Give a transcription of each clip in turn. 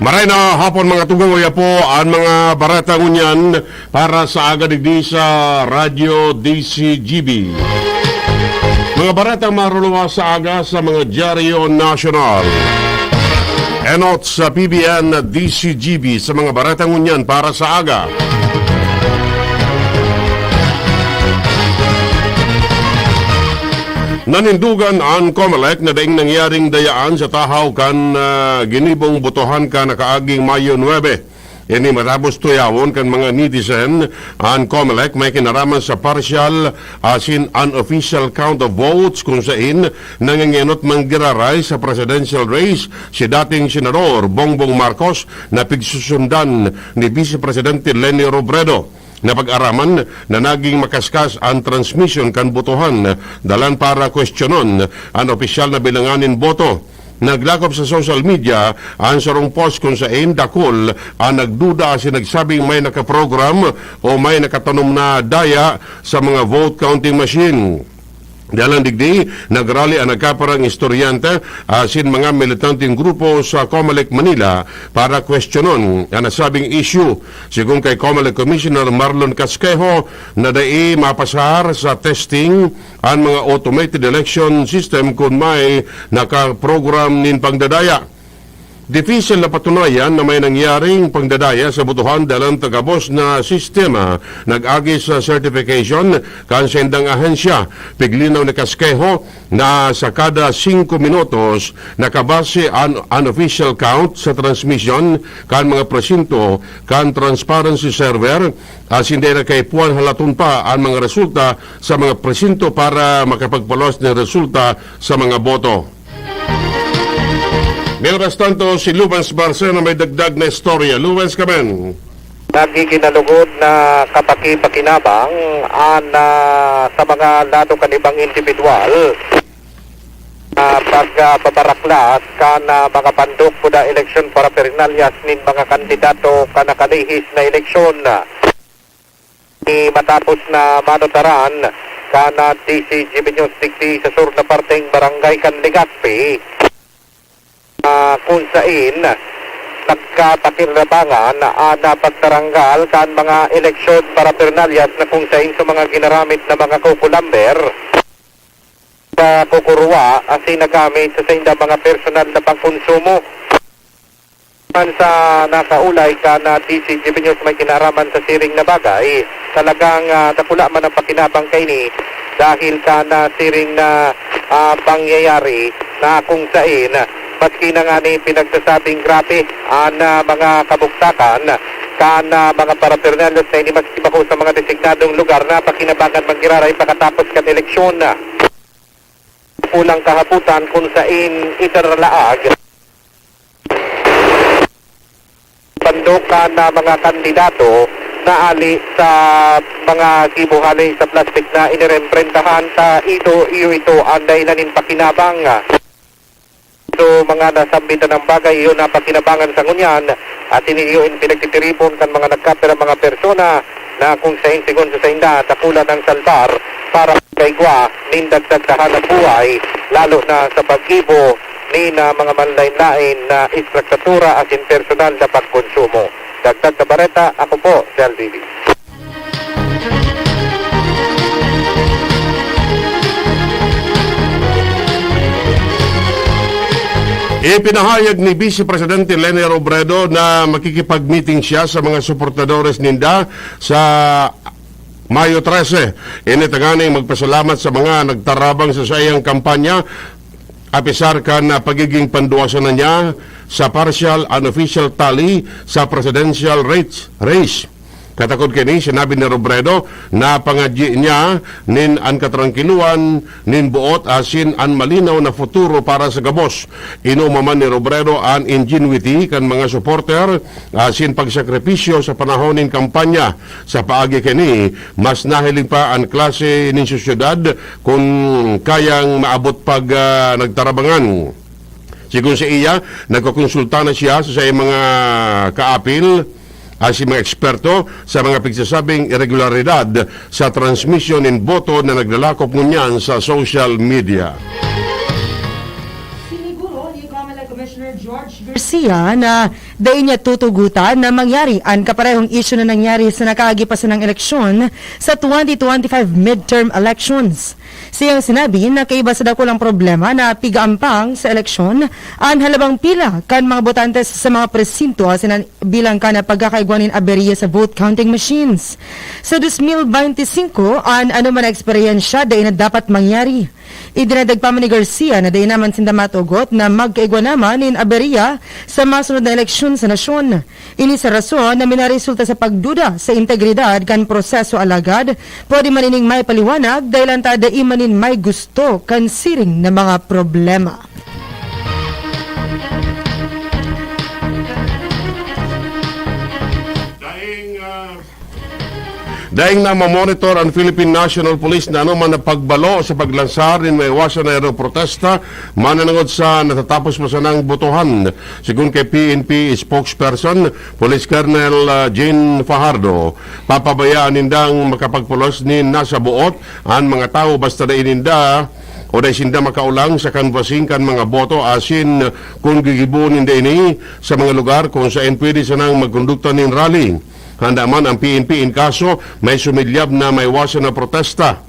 Maray na hapon mga tugangoy po ang mga baratang unyan para sa agadigdi sa Radyo DCGB. Mga baratang maruluwa sa aga sa mga dyaryo nasyonal. Enot sa PBN DCGB sa mga baratang unyan para sa aga. Nanindugan ang COMELEC na daing nangyaring dayaan sa tahaw kan ginibong botohan ka nakaaging Mayo 9. Ini matapos tuyawon kan mga netizen ang COMELEC may kinaraman sa partial asin unofficial count of votes kung saan nangangenot manggiraray sa presidential race si dating senador Bongbong Marcos na pigsusundan ni Vice Presidente Leni Robredo. Napag-araman na naging makaskas ang transmission kan botohan dalan para kwestiyonon ang opisyal na bilanganin boto. Naglakop sa social media ang sarong post kung saan dakol ang nagduda si nagsabing may nakaprogram o may nakatanom na daya sa mga vote counting machine. Dalang digdi, nagrally ang nagkaparang istoryante asin mga militanteng grupo sa COMELEC Manila para questionon ang nasabing issue. Sigung kay COMELEC Commissioner Marlon Casquejo na dai mapasahar sa testing ang mga automated election system kung may nakaprogram nin pangdadaya. Difícil na patunayan na may nangyaring pangdadaya sa botohan dalang tagabos na sistema nag-agi sa certification kan sendang ahensya. Piglinaw ni Casquejo na sa kada 5 minutos nakabase ang unofficial count sa transmission kan mga presinto kan transparency server as hindi na kay puwan halatun pa ang mga resulta sa mga presinto para makapagpalos ng resulta sa mga boto. Mientras tanto, si Lubens Barcena may dagdag na istorya. Lubens, kamen. Nagiginalugod na kapaki-pakinabang sa mga lado kanibang individual pagpabaraklas kana mga bandok po na eleksyon para perinalias nin mga kandidato kanakanihis na eleksyon. Matapos na manotaran kana DCGB News Digdi sa sur na parteng barangay Kanligaspi, kung saan nagkapakinabangan na pagtaranggal kan mga eleksyon para pernalias na kung saan sa mga ginaramit na mga kukulamber sa kukurwa asin nagamit sa inda mga personal na pangkonsumo. Man sa nakaulay ka na DCGB News may kinaraman sa siring na bagay, talagang nakula man ang pakinabang kay ni dahil ka na siring na pangyayari na kung saan maski na nga ni pinagsasabing grabe ang mga kabuktakan kana mga paraphernalia na ini maski bako sa mga designadong lugar na pakinabangan manggiraray pagkatapos kan eleksyon. Pulang kahaputan kung saan itaralaag pandokan na mga kandidato na ali sa mga kibuhali sa plastic na iniremprentahan sa ito ang dahilanin pakinabang. So mga nasambitan ng bagay yun na pakinabangan sa ngunyan at iniyon pinagtitiripon kan mga nagkapira mga persona na kung sa insigon sa inda takulan ng salbar para kaigwa nindagdag na hanap buhay lalo na sa pag-ibo ni na mga manlain-lain na istruktura at personal na pagkonsumo. Dagdag na bareta, ako po si Alvivi. Ipinahayag ni Vice Presidente Leni Robredo na makikipag-meeting siya sa mga suportadores ninda sa Mayo 13. Initaganing magpasalamat sa mga nagtarabang sa sayang kampanya apisar ka na pagiging panduwasan na niya sa partial unofficial tally sa presidential race. Katakod kini sinabi ni Robredo na pangadyi niya nin an katrangkiluan nin buot asin an malinaw na futuro para sa gabos. Inumaman ni Robredo an ingenuity kan mga supporter asin pagsakripisyo sa panahon nin kampanya. Sa paagi kini mas nahiling pa ang klase nin sosyedad kung kayang maabot pag nagtarabangan. Sigun sa iya, nagkakonsulta na siya sa mga kaapil si mga eksperto sa mga pigsasabing irregularidad sa transmission ng boto na naglalakop ngunyan sa social media. Siniguro ni Comelec Commissioner George Garcia na dayon niya tutugutan na mangyari ang kaparehong issue na nangyari sa nakaagipasa ng eleksyon sa 2025 midterm elections. Siyang sinabi na kaiba sa dakulang problema na pigaampang sa eleksyon ang halabang pila kan mga botante sa mga presinto sinan bilang ka na pagkakaigwanin aberya sa vote counting machines. Sa 2025, an ano man na eksperyensya dayon na dapat mangyari. Idinadagpa pa ni Garcia na dayon naman sinda matugot na magkaigwa naman in aberya sa masunod na eleksyon sa nasyon. Ini sa rason na minaresulta sa pagduda sa integridad kan proseso alagad, pwede manining may paliwanag dahil ang tada imanin may gusto kan siring na mga problema. Daing na mamonitor ang Philippine National Police na anuman na pagbalo sa paglansar ng may iwasan na protesta mananangod sa natatapos masanang botohan. Sigun kay PNP spokesperson, Police Colonel Jane Fajardo, papabayaan nindang makapagpulos ni nasa buot ang mga tao basta na ininda o dahil sinda makaulang sa canvassing kan mga boto asin kung gigibunin da ini sa mga lugar kung saan pwede sanang magkondukta ng rally. Handa man ang PNP in kaso may sumilyab na may wasan na protesta.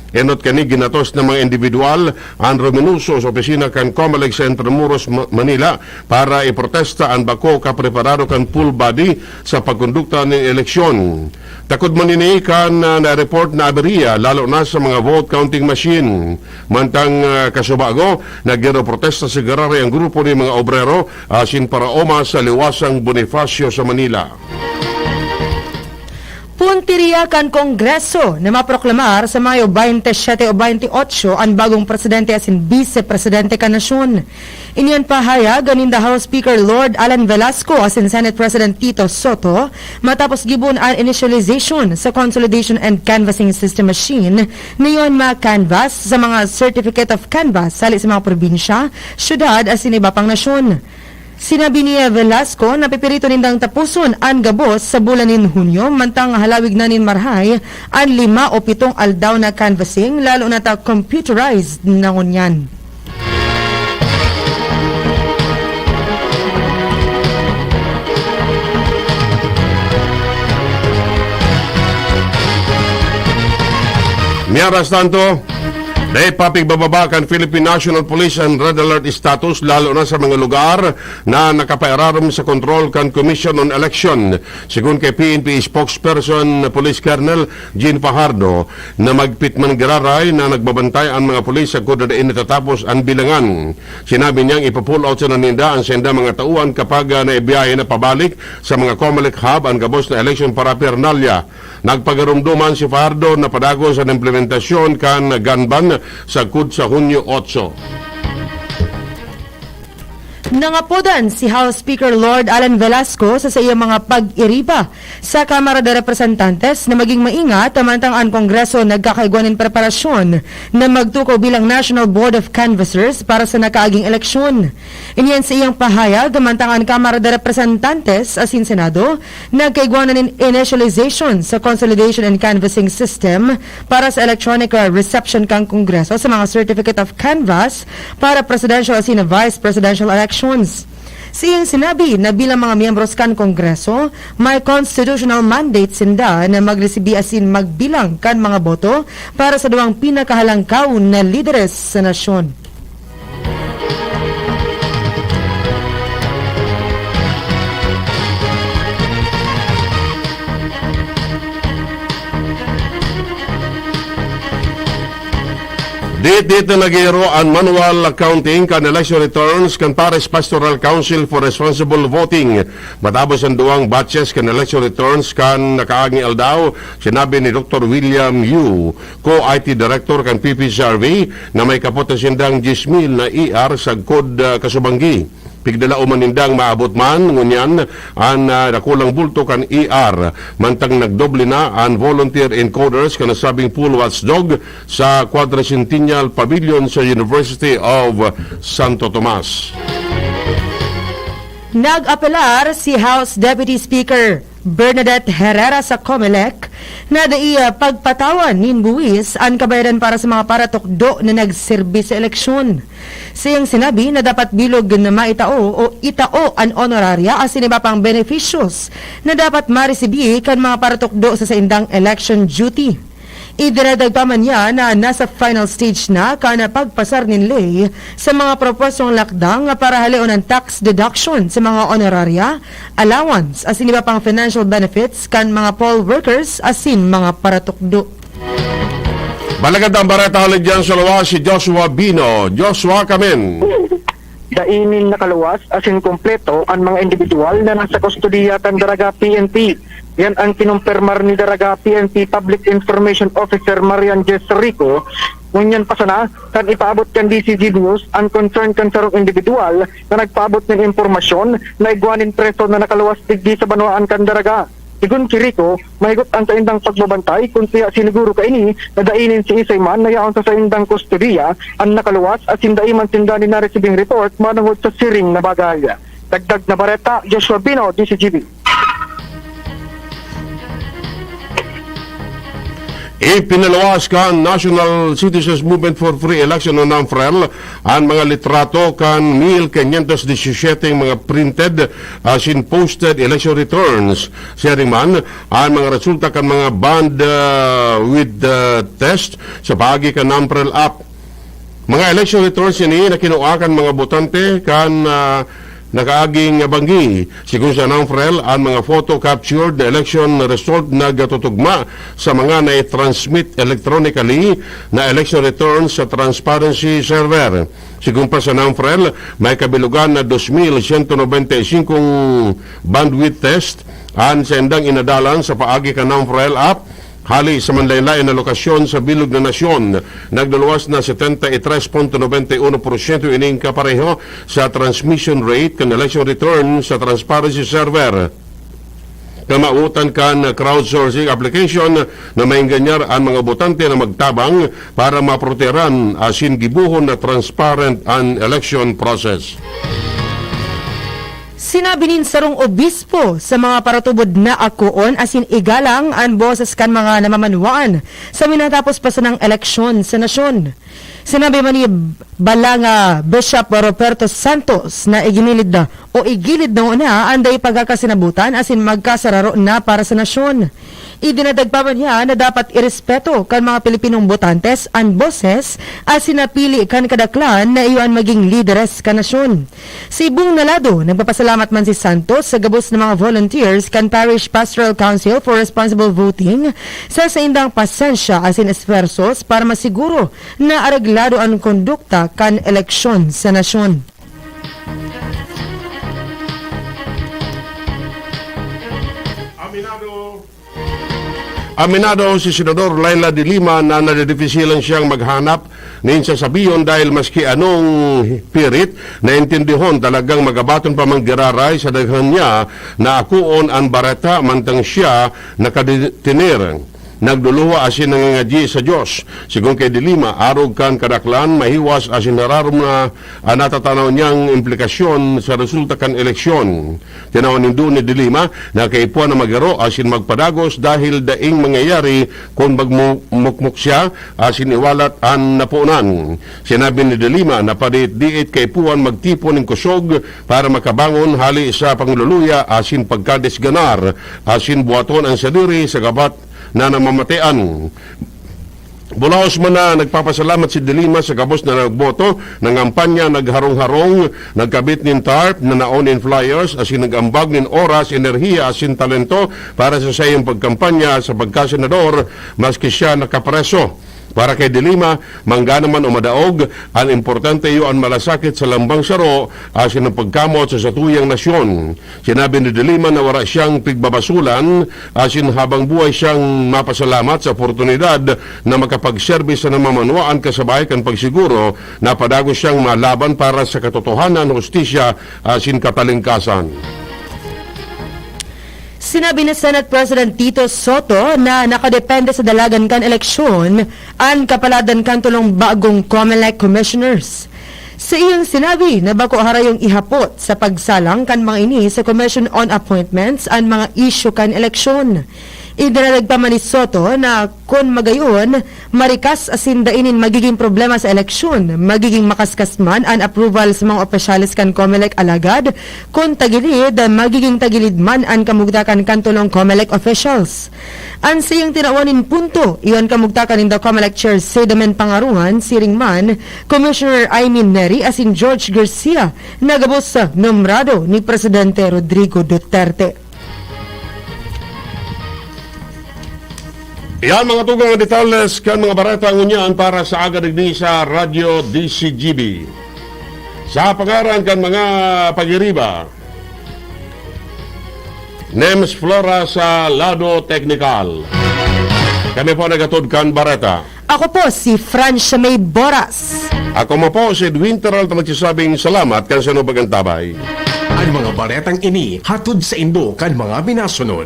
Enot kani ginatos ng mga individual ang ruminuso sa opisina kan Comelec sa Intramuros, Manila para iprotesta ang bako kapreparado kan full body sa pagkondukta ng eleksyon. Takod manini kan na-report na aberya lalo na sa mga vote counting machine. Mantang kasubago, nagiro-protesta sa garari ang grupo ng mga obrero asin para oma sa liwasang Bonifacio sa Manila. Puntiriya kan Kongreso na maproklamar sa Mayo 27 o 28 ang bagong presidente asin vice-presidente ka nasyon. Iniyan pahayag ganin the House Speaker Lord Alan Velasco asin Senate President Tito Soto matapos gibon ang initialization sa Consolidation and Canvassing System Machine niyon ma-canvass sa mga Certificate of Canvass sali sa mga probinsya, syudad asin iba pang nasyon. Sinabi ni Velasco na pipirito nindang tapuson ang gabos sa bulan nin Hunyo mantang halawig na nin marhay ang 5 o 7 aldaw na canvassing lalo na ta computerized na ngunyan. Mientras tanto, dahil papigbababa kan Philippine National Police ang Red Alert status lalo na sa mga lugar na nakapairaram sa control kan Commission on Election. Sigun kay PNP spokesperson Police Colonel Jane Fajardo na magpitman gararay na nagbabantay ang mga pulis sa kuda na natatapos ang bilangan. Sinabi niyang ipapull out sa naninda ang senda mga tauan kapag naibiyahe na pabalik sa mga Comelec hub ang gabos na election para Pernalya. Nagpagarumduman si Fajardo na padago sa implementasyon kan ganban sa kud sa Hunyo 8. Nangapodan si House Speaker Lord Alan Velasco sa iyang mga pag-iriba sa Kamara de Representantes na maging maingat tamantang ang Kongreso nagkakaigwanin preparasyon na magtukaw bilang National Board of Canvassers para sa nakaaging eleksyon. Iniyan sa iyang pahayag tamantang ang Kamara de Representantes asin Senado nagkaigwanan in initialization sa Consolidation and Canvassing System para sa electronic reception kang Kongreso sa mga Certificate of Canvass para presidential asin vice presidential elections. Siyang sinabi na bilang mga miyembros kan Kongreso, may constitutional mandate sinda na magresibi asin magbilang kan mga boto para sa duwang pinakahalangkaw na lideres sa nasyon. Dito nagiro ang manual accounting kan election returns kan Paris Pastoral Council for Responsible Voting. Matapos ang duwang batches kan election returns kan nakaaging aldaw, sinabi ni Dr. William Yu, co-IT Director kan PPCRV, na may kapotasyendang 10,000 na ER sa kod Kasubanggi. Pigdala umanindang maabot man ngunyan ang nakulang bulto kan ER mantang nagdoble na ang volunteer encoders kan nasabing pool watchdog sa Quadricentennial Pavilion sa University of Santo Tomas. Nag-apelar si House Deputy Speaker Bernadette Herrera sa COMELEC na pagpatawan nin buwis ang kabayaran para sa mga paratukdo na nagserbi sa eleksyon. Siyang sinabi na dapat bilog na maitao o itao ang honoraria as iba pang beneficios na dapat maresibi kan mga paratukdo sa saindang election duty. Idinadagdag pa man niya na nasa final stage na kana pagpasar nin lay sa mga propostong lakdang para halion ang tax deduction sa mga honoraria, allowance as iba pang financial benefits kan mga poll workers asin mga paratukdo. Balagad ang barata ulit dyan sa lawas si Joshua Bino. Joshua, kamen. Dainin nakaluwas asin kompleto ang mga individual na nasa kustodiya kan Daraga PNP. Yan ang kinumpirmar ni Daraga PNP Public Information Officer Marian Jess Rico. Ngunyan pa sana, kan ipaabot kan DCG News ang concern kan sarong individual na nagpaabot ng impormasyon na igwanin preso na nakaluwas digdi sa banwaan kan Daraga. Sigun si Rico, mahigot ang saindang pagbabantay kung siya siniguro ka ini na dainin si Isayman na yaon sa saindang kustodiya ang nakaluwas at sindaiman sinda ni na receiving report manungod sa siring na bagay. Dagdag na bareta, Joshua Bino, DCGB. Ipinalawas ka ang National Citizens Movement for Free Election o NAMFREL ang mga litrato kan 1,517 mga printed as in posted election returns. Sharing man ang mga resulta kan mga band with test sa paagi kan NAMFREL app. Mga election returns ini na kinuakan mga botante kan nakaaging banggi. Sigun sa NAMFREL, ang mga photo captured na election result nagatutugma sa mga na-transmit electronically na election returns sa transparency server. Sigun pa sa NAMFREL, may kabilugan na 2,195 bandwidth test ang sendang inadalan sa paagi ka NAMFREL app hali sa manlaylay na lokasyon sa bilog na nasyon. Nagduluwas na 73.91% ining kapareho sa transmission rate kan election return sa transparency server. Kamautan kan crowdsourcing application na mainganyar ang mga botante na magtabang para maproteran asin gibuhon na transparent ang election process. Sinabi nin sarong obispo sa mga paratubod na akuon asin igalang ang boses kan mga namamanwaan sa minatapos pa sa ng eleksyon sa nasyon. Sinabi man ni Balanga Bishop Roberto Santos na igilid na una anday pagkakasinabutan asin magkasararo na para sa nasyon. Idinadagpaman niya na dapat irespeto kan mga Pilipinong botantes ang boses at sinapili kan kadaklan na iyon maging lideres kan nasyon. Si Bung Nalado, nagpapasalamat man si Santos sa gabos ng mga volunteers kan Parish Pastoral Council for Responsible Voting sa saindang pasensya asin esforsos para masiguro na areglado ang kondukta kan eleksyon sa nasyon. Aminado si Senador Laila de Lima na nadidifisilan siyang maghanap ng sasabiyon dahil maski anong pirit na intindihon talagang magabaton pa manggiraray sa daghan niya na akuon ang barata mantang siya nakadetiner. Nagduluwa asin nangangadyi sa Diyos. Sigun kay de Lima, arog kan kadaklan, mahiwas asin nararom na natatanaw niyang implikasyon sa resulta kan eleksyon. Tinawan nindo ni de Lima na kaipuan na magaro asin magpadagos dahil daing mangyayari kung magmukmuk siya asin iwalat ang napunan. Sinabi ni de Lima na padiit-diit kaipuan magtipon ng kusog para makabangon hali sa pangluluya asin pagkadesganar asin buhaton ang sadiri sa gabat na namamatian. Bulaos man na nagpapasalamat si De Lima sa kabos na nagboto ng kampanya, nagharong-harong, nagkabit nin tarp na naon in flyers asin nagambag nin oras, enerhiya asin talento para sa sayang pagkampanya sa pagkasenador maski siya nakapreso. Para kay Dilima, mangga naman o madaog, ang importante iyo ang malasakit sa lambang saro asin ang pagkamot sa satuyang nasyon. Sinabi ni Dilima na wala siyang pigbabasulan asin habang buhay siyang mapasalamat sa oportunidad na makapagserbis sa namamanwaan kasabay kan pagsiguro na padago siyang malaban para sa katotohanan, hustisya asin katalingkasan. Sinabi ni Senate President Tito Soto na nakadepende sa dalagan kan eleksyon ang kapaladan kan tulong bagong COMELEC commissioners. Sa iyang sinabi na bako harayong ihapot sa pagsalang kan mga ini sa Commission on Appointments ang mga issue kan eleksyon. Idinarag pa man ni Soto na kung magayon, marikas asin dainin magiging problema sa eleksyon, magiging makaskas man ang approval sa mga opisyalis kan COMELEC alagad, kung tagilid, magiging tagilid man ang kamugtakan kan tulong COMELEC officials. Ang siyang tinawanin punto, iyon kamugtakan in the COMELEC Chair Sedamen Pangaruhan, siring man, Commissioner Aymin Neri asin George Garcia, nagabos sa nombrado ni Presidente Rodrigo Duterte. Yan mga tugang nga detalles kan mga barata ngunyan para sa agad ni sa Radyo DCGB. Sa pangaran kan mga pagiriba, Nems Flora sa Lado Technical. Kami po nagatod kan barata. Ako po si Francia May Boras. Ako mo po si Edwin Teral na magsasabing salamat kan sa nubagang tabay. Ang mga baretang ini hatod sa Indo kan mga binasunod.